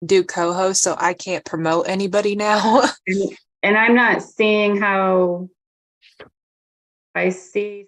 do co-host, so I can't promote anybody now. And I'm not seeing how I see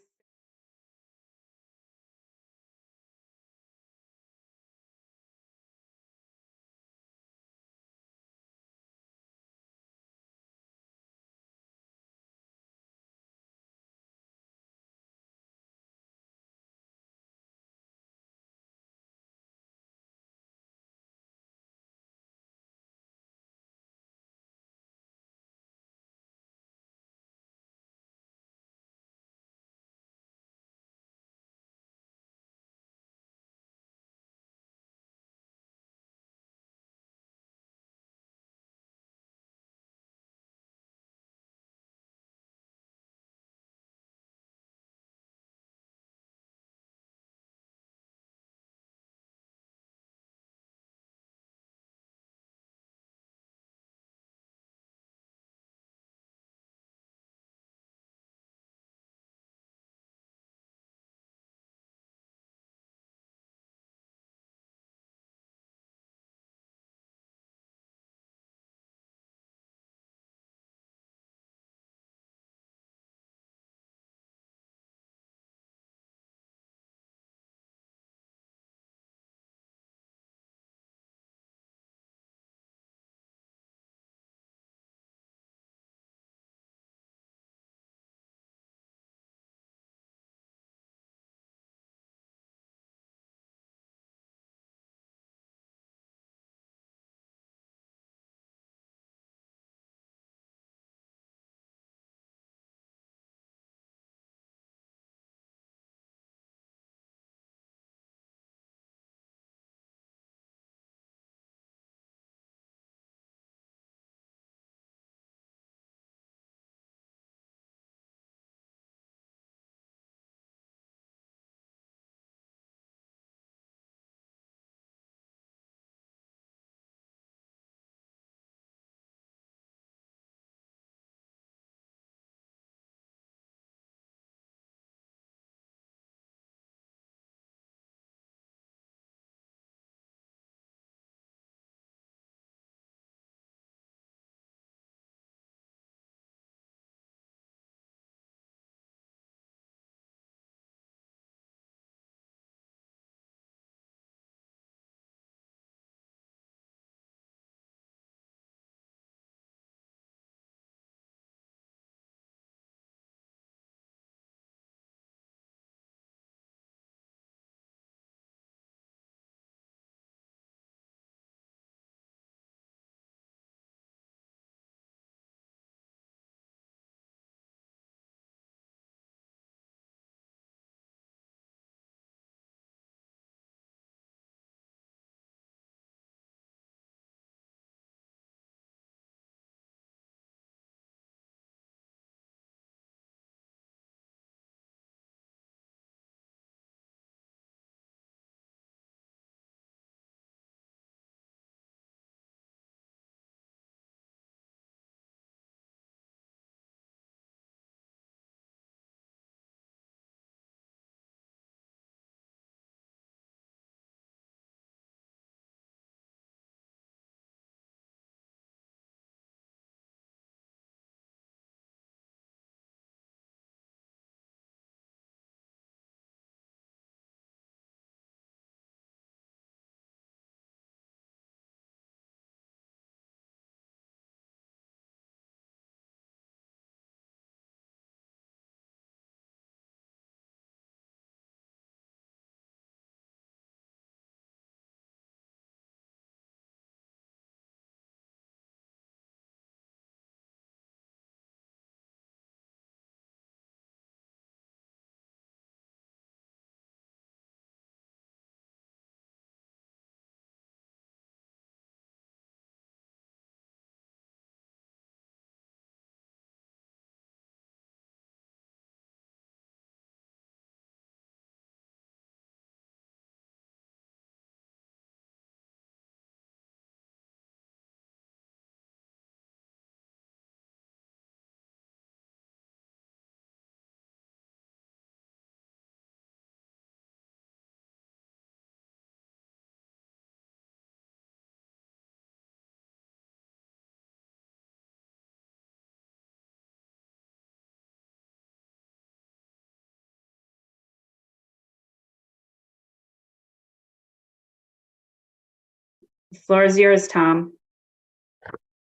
The floor is yours, Tom.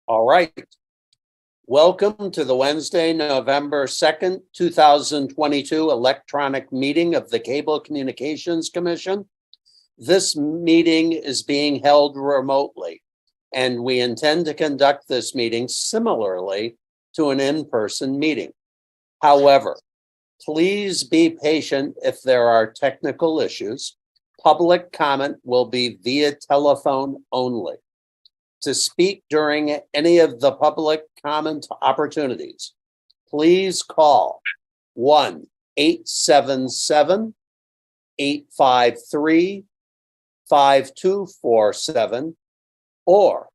All right. Welcome to the Wednesday, November 2nd, 2022 electronic meeting of the Cable Communications Commission. This meeting is being held remotely, and we intend to conduct this meeting similarly to an in-person meeting. However, please be patient if there are technical issues. Public comment will be via telephone only. To speak during any of the public comment opportunities, please call 1-877-853-5247 or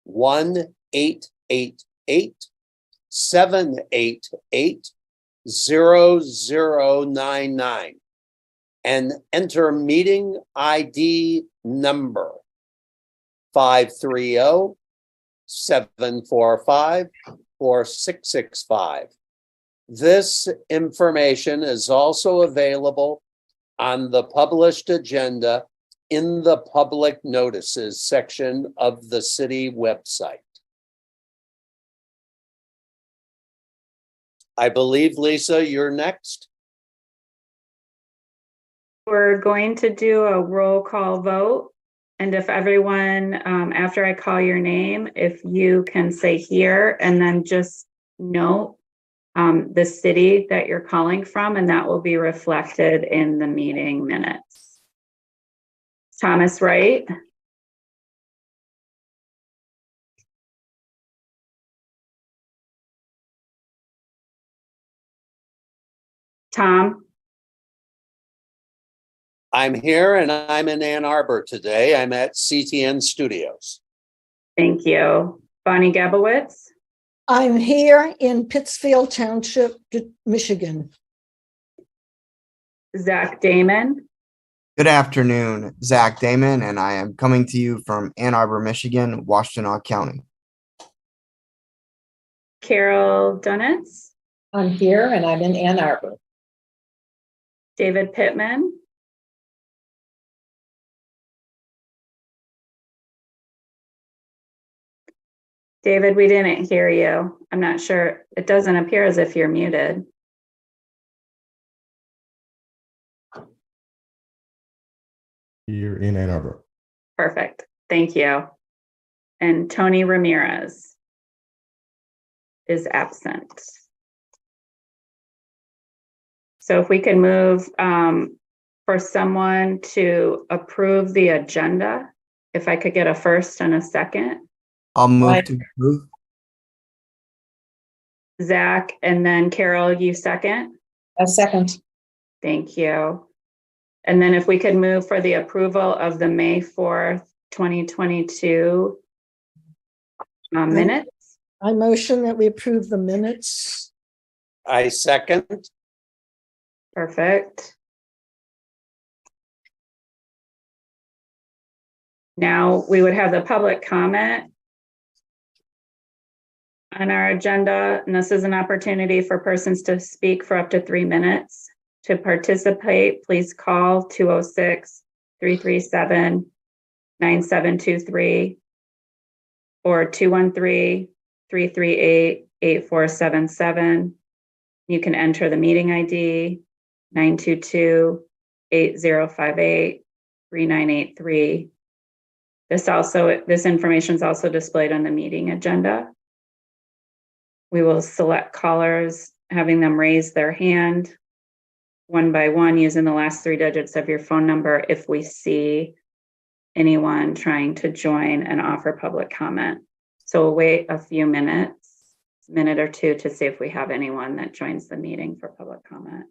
1-888-788-0099 and enter meeting ID number 530-745-4665. This information is also available on the published agenda in the public notices section of the city website. I believe, Lisa, you're next. We're going to do a roll call vote. And if everyone, after I call your name, if you can say here and then just note the city that you're calling from, and that will be reflected in the meeting minutes. Thomas Wright. Tom. I'm here and I'm in Ann Arbor today. I'm at CTN Studios. Thank you. Bonnie Gabowitz. I'm here in Pittsfield Township, Michigan. Zach Damon. Good afternoon, Zach Damon, and I am coming to you from Ann Arbor, Michigan, Washtenaw County. Carol Dunitz. I'm here and I'm in Ann Arbor. David Pittman. David, we didn't hear you. I'm not sure. It doesn't appear as if you're muted. Here in Ann Arbor. Perfect. Thank you. And Tony Ramirez is absent. So if we can move for someone to approve the agenda, if I could get a first and a second. I'll move to approve. Zach, and then Carol, you second? A second. Thank you. And then if we could move for the approval of the May 4th, 2022 minutes. I motion that we approve the minutes. I second. Perfect. Now we would have the public comment on our agenda, and this is an opportunity for persons to speak for up to 3 minutes. To participate, please call 206-337-9723 or 213-338-8477. You can enter the meeting ID 922-8058-3983. This information is also displayed on the meeting agenda. We will select callers, having them raise their hand one by one using the last 3 digits of your phone number if we see anyone trying to join and offer public comment. So we'll wait a few minutes, a minute or two, to see if we have anyone that joins the meeting for public comment.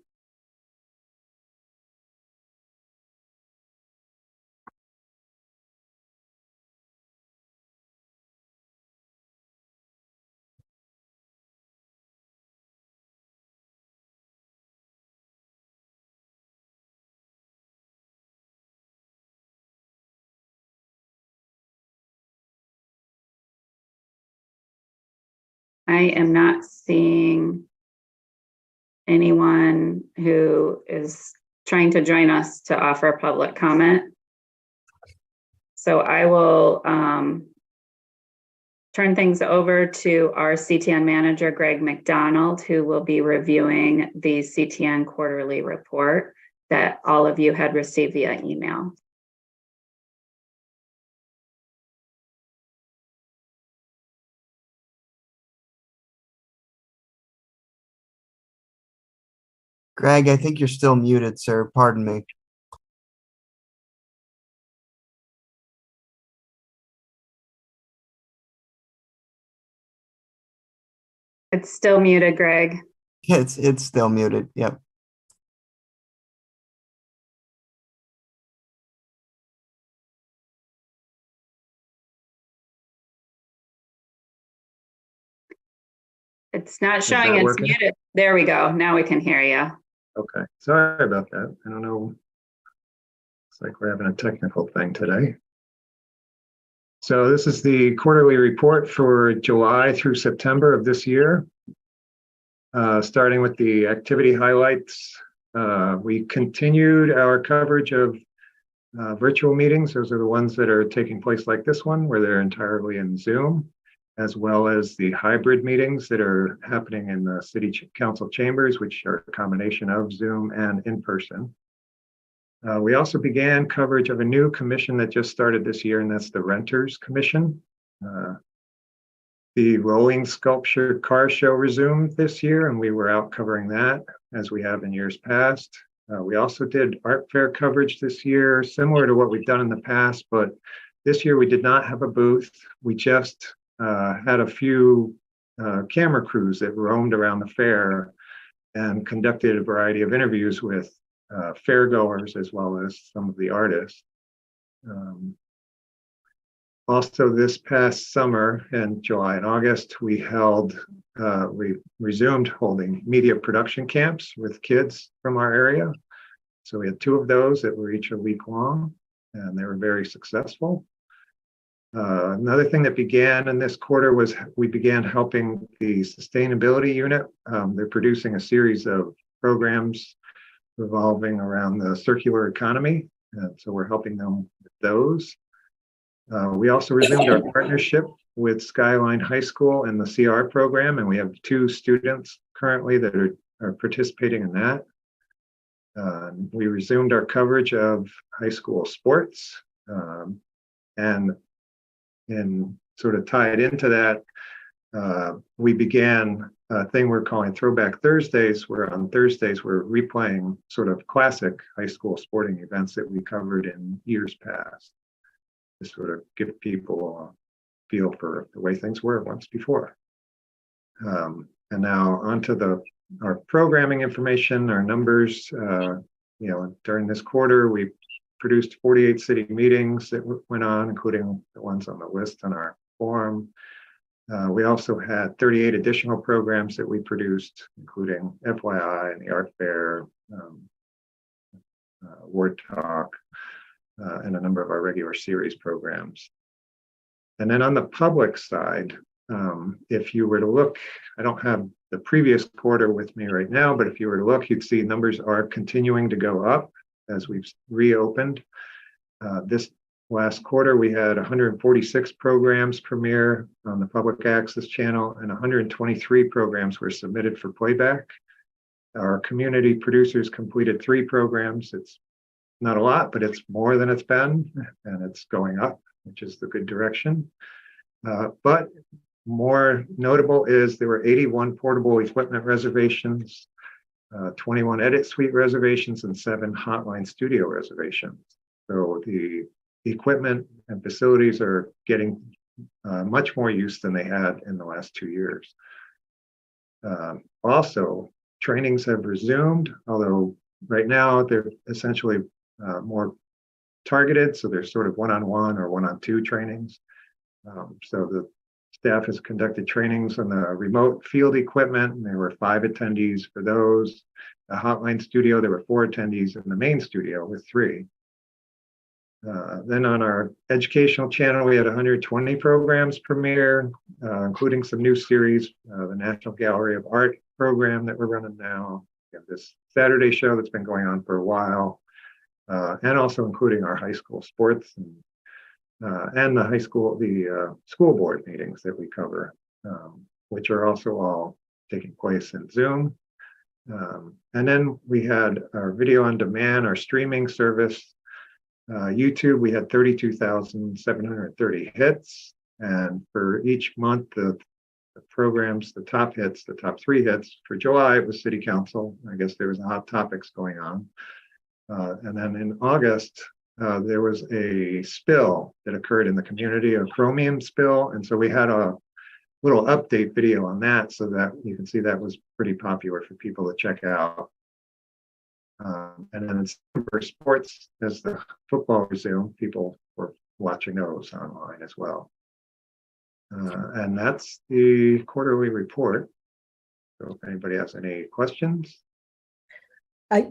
I am not seeing anyone who is trying to join us to offer public comment. So I will turn things over to our CTN manager, Greg McDonald, who will be reviewing the CTN quarterly report that all of you had received via email. Greg, I think you're still muted, sir. Pardon me. It's still muted, Greg. It's still muted. Yep. It's not Is showing that it's working? muted. There we go. Now we can hear you. Okay, sorry about that. I don't know. It's like we're having a technical thing today. So this is the quarterly report for July through September of this year. Starting with the activity highlights, we continued our coverage of virtual meetings. Those are the ones that are taking place like this one, where they're entirely in Zoom, as well as the hybrid meetings that are happening in the city council chambers, which are a combination of Zoom and in person. We also began coverage of a new commission that just started this year, and that's the Renters Commission. The Rolling Sculpture Car Show resumed this year, and we were out covering that as we have in years past. We also did art fair coverage this year, similar to what we've done in the past, but this year we did not have a booth. We just had a few camera crews that roamed around the fair and conducted a variety of interviews with fairgoers as well as some of the artists. Also, this past summer in July and August, we resumed holding media production camps with kids from our area. So we had 2 of those that were each a week long, and they were very successful. Another thing that began in this quarter was we began helping the sustainability unit. They're producing a series of programs revolving around the circular economy, and so we're helping them with those. We also resumed our partnership with Skyline High School and the CR program, and we have 2 students currently that are participating in that. We resumed our coverage of high school sports, and sort of tied into that, we began a thing we're calling Throwback Thursdays, where on Thursdays we're replaying sort of classic high school sporting events that we covered in years past, to sort of give people a feel for the way things were once before. And now onto our programming information, our numbers. During this quarter, we produced 48 city meetings that went on, including the ones on the list on our forum. We also had 38 additional programs that we produced, including FYI and the Art Fair, Word Talk, and a number of our regular series programs. And then on the public side, if you were to look, I don't have the previous quarter with me right now, but if you were to look, you'd see numbers are continuing to go up as we've reopened. This last quarter, we had 146 programs premiere on the public access channel, and 123 programs were submitted for playback. Our community producers completed 3 programs. It's not a lot, but it's more than it's been, and it's going up, which is the good direction. But more notable is there were 81 portable equipment reservations, 21 edit suite reservations, and 7 hotline studio reservations. So the equipment and facilities are getting much more use than they had in the last 2 years. Also, trainings have resumed, although right now they're essentially more targeted. So there's sort of one-on-one or one-on-two trainings. So the staff has conducted trainings on the remote field equipment, and there were 5 attendees for those. The hotline studio, there were 4 attendees, in the main studio with 3. Then on our educational channel, we had 120 programs premiere, including some new series, the National Gallery of Art program that we're running now. We have this Saturday show that's been going on for a while, and also including our high school sports and and the school board meetings that we cover, which are also all taking place in Zoom. And then we had our video on demand, our streaming service. YouTube, we had 32,730 hits. And for each month, the programs, the top hits, the top 3 hits. For July, it was City Council. I guess there was hot topics going on. And then in August, there was a spill that occurred in the community, a chromium spill. And so we had a little update video on that so that you can see that was pretty popular for people to check out. And then in September, sports, as the football resumed, people were watching those online as well. And that's the quarterly report. So if anybody has any questions. I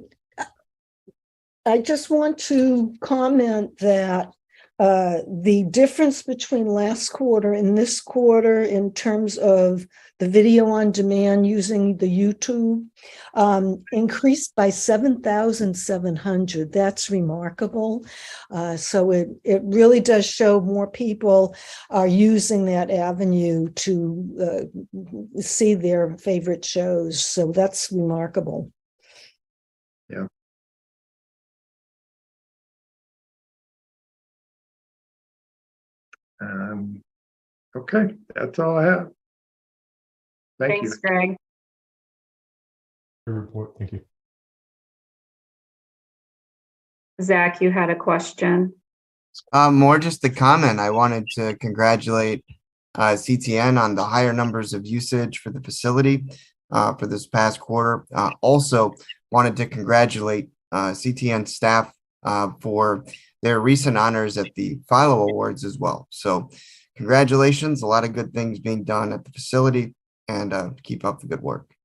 just want to comment that the difference between last quarter and this quarter in terms of the video on demand using the YouTube increased by 7,700. That's remarkable. So it really does show more people are using that avenue to see their favorite shows. So that's remarkable. Yeah. Okay, that's all I have. Thank Thanks, you. Greg. Your report. Thank you. Zach, you had a question. More just a comment. I wanted to congratulate CTN on the higher numbers of usage for the facility for this past quarter. Also wanted to congratulate CTN staff for their recent honors at the Philo Awards as well. So congratulations, a lot of good things being done at the facility, and keep up the good work.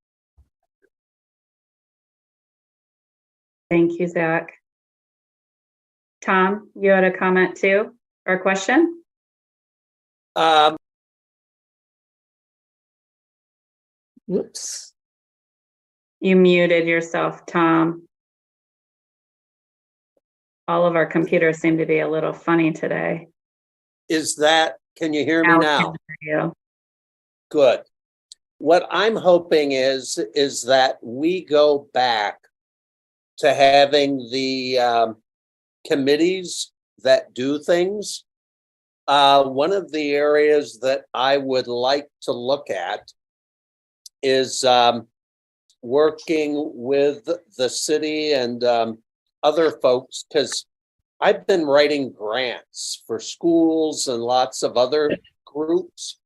Thank you, Zach. Tom, you had a comment too, or a question? Whoops. You muted yourself, Tom. All of our computers seem to be a little funny today. Can you hear me I now? can hear you. Good. What I'm hoping is that we go back to having the committees that do things. One of the areas that I would like to look at is working with the city and other folks, because I've been writing grants for schools and lots of other groups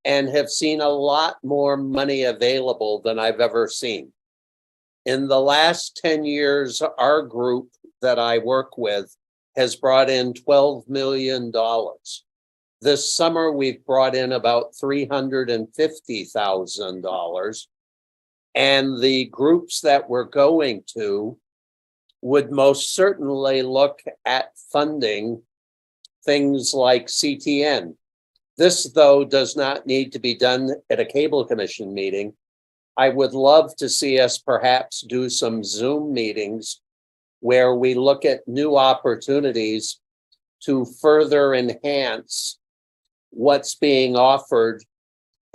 and have seen a lot more money available than I've ever seen. In the last 10 years, our group that I work with has brought in $12 million. This summer, we've brought in about $350,000. And the groups that we're going to would most certainly look at funding things like CTN. This, though, does not need to be done at a cable commission meeting. I would love to see us perhaps do some Zoom meetings where we look at new opportunities to further enhance what's being offered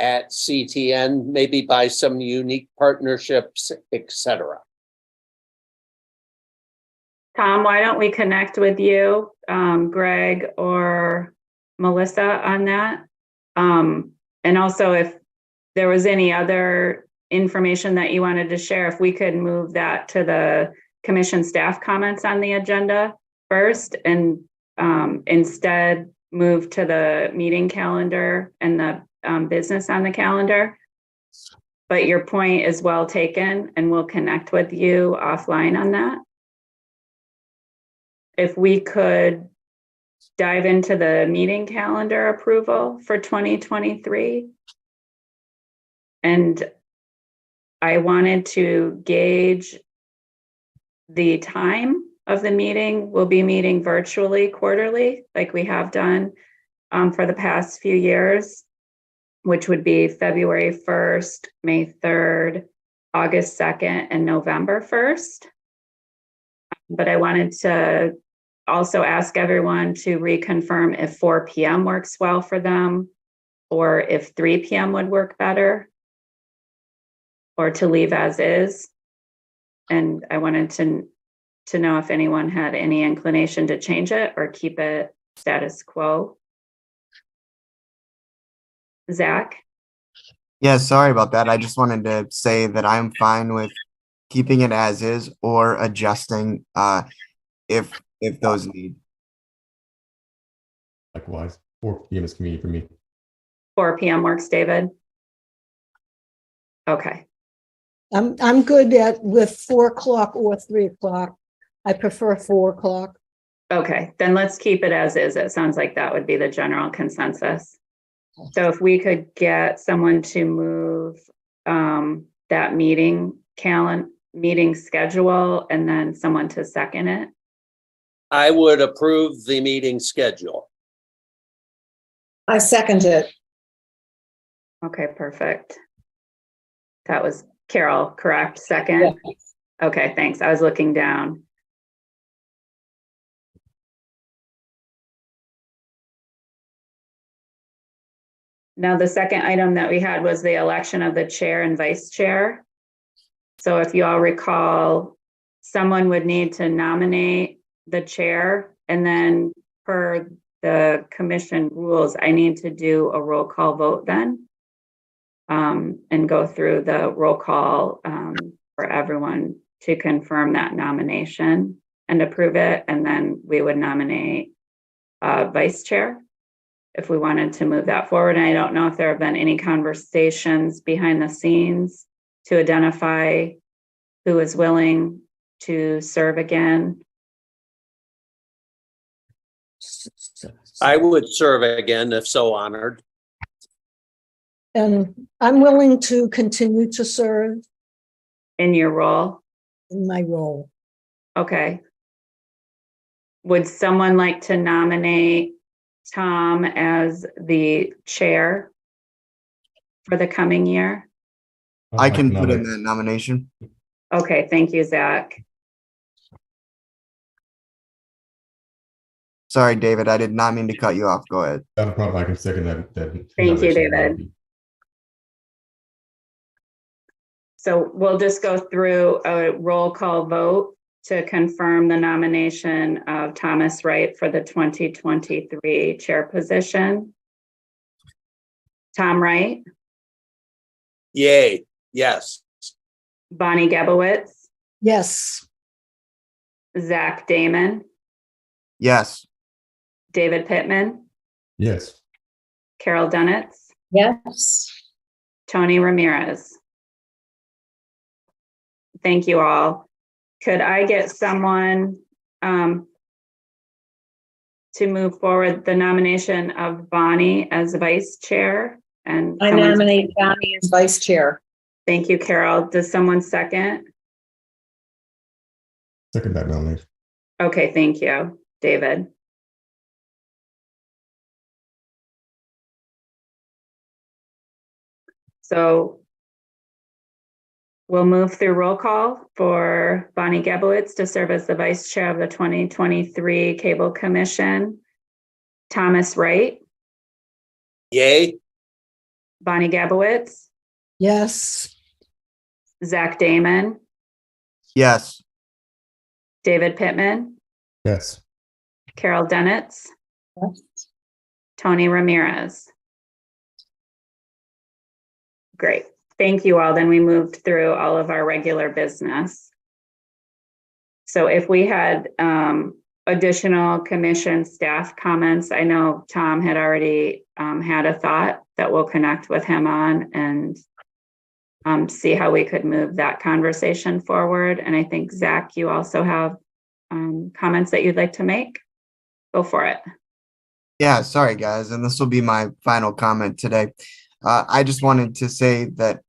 at CTN, maybe by some unique partnerships, etc. Tom, why don't we connect with you, Greg or Melissa on that? And also if there was any other information that you wanted to share, if we could move that to the commission staff comments on the agenda first and instead move to the meeting calendar and the business on the calendar. But your point is well taken, and we'll connect with you offline on that. If we could dive into the meeting calendar approval for 2023. And I wanted to gauge the time of the meeting. We'll be meeting virtually quarterly, like we have done for the past few years, which would be February 1st, May 3rd, August 2nd, and November 1st. But I wanted to also ask everyone to reconfirm if 4 p.m. works well for them, or if 3 p.m. would work better, or to leave as is. And I wanted to know if anyone had any inclination to change it or keep it status quo. Zach? Yeah, sorry about that. I just wanted to say that I'm fine with keeping it as is or adjusting if those need. Likewise, 4 p.m. is convenient for me. 4 p.m. works, David? Okay. I'm good with 4 o'clock or 3 o'clock. I prefer 4 o'clock. Okay, then let's keep it as is. It sounds like that would be the general consensus. So if we could get someone to move that meeting schedule, and then someone to second it. I would approve the meeting schedule. I second it. Okay, perfect. That was Carol, correct? Second? Okay, thanks. I was looking down. Now, the second item that we had was the election of the chair and vice chair. So if you all recall, someone would need to nominate the chair, and then per the commission rules, I need to do a roll call vote then, and go through the roll call for everyone to confirm that nomination and approve it. And then we would nominate vice chair if we wanted to move that forward. And I don't know if there have been any conversations behind the scenes to identify who is willing to serve again. I would serve again if so honored. And I'm willing to continue to serve In your role? in my role. Okay. Would someone like to nominate Tom as the chair for the coming year? I can put in that nomination. Okay, thank you, Zach. Sorry, David, I did not mean to cut you off. Go ahead. Not a problem. I can second that. Thank you, David. So we'll just go through a roll call vote to confirm the nomination of Thomas Wright for the 2023 chair position. Tom Wright? Yay, yes. Bonnie Gebowitz? Yes. Zach Damon? Yes. David Pittman? Yes. Carol Dunitz? Yes. Tony Ramirez? Thank you all. Could I get someone to move forward the nomination of Bonnie as vice chair? And I nominate Bonnie as vice chair. Thank you, Carol. Does someone second? Second that nomination. Okay, thank you, David. So we'll move through roll call for Bonnie Gebowitz to serve as the vice chair of the 2023 Cable Commission. Thomas Wright? Yay, Bonnie Gebowitz? Yes. Zach Damon? Yes. David Pittman? Yes. Carol Dunitz? Yes. Tony Ramirez? Great. Thank you all. Then we moved through all of our regular business. So if we had additional commission staff comments, I know Tom had already had a thought that we'll connect with him on and see how we could move that conversation forward. And I think, Zach, you also have comments that you'd like to make. Go for it. Yeah, sorry guys, and this will be my final comment today. I just wanted to say that,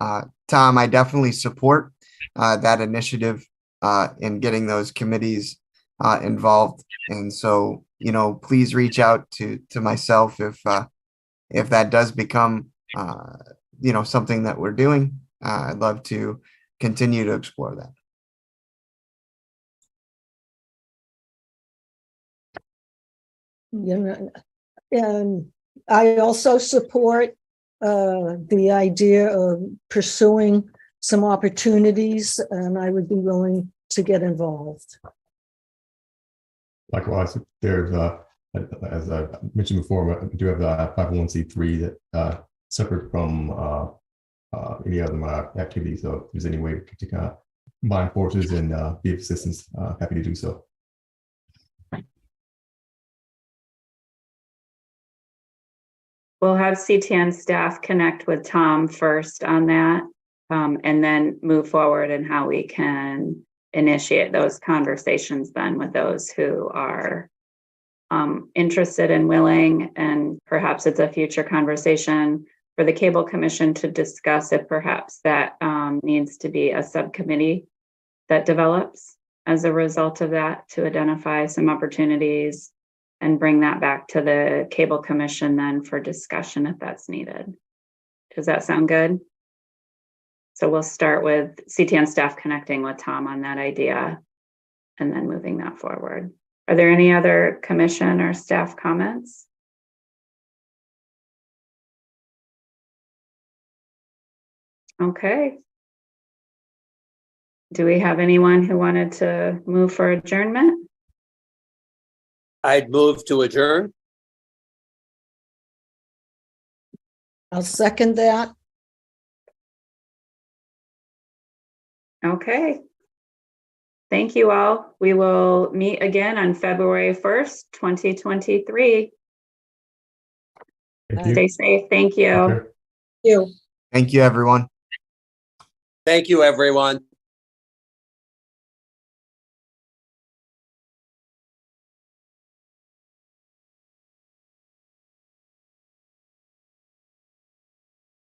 Tom, I definitely support that initiative in getting those committees involved. And so, you know, please reach out to myself if that does become, you know, something that we're doing. I'd love to continue to explore that. You know, and I also support the idea of pursuing some opportunities, and I would be willing to get involved. Likewise, there's, as I mentioned before, we do have the 501c3 that separate from any other activities. So if there's any way to kind of combine forces and be of assistance, happy to do so. We'll have CTN staff connect with Tom first on that, and then move forward in how we can initiate those conversations then with those who are interested and willing, and perhaps it's a future conversation for the Cable Commission to discuss if perhaps that needs to be a subcommittee that develops as a result of that to identify some opportunities and bring that back to the Cable Commission then for discussion if that's needed. Does that sound good? So we'll start with CTN staff connecting with Tom on that idea and then moving that forward. Are there any other commission or staff comments? Okay. Do we have anyone who wanted to move for adjournment? I'd move to adjourn. I'll second that. Okay. Thank you all. We will meet again on February 1st, 2023. Thank you. Stay safe. Thank you. Okay. You. Thank you, everyone. Thank you, everyone.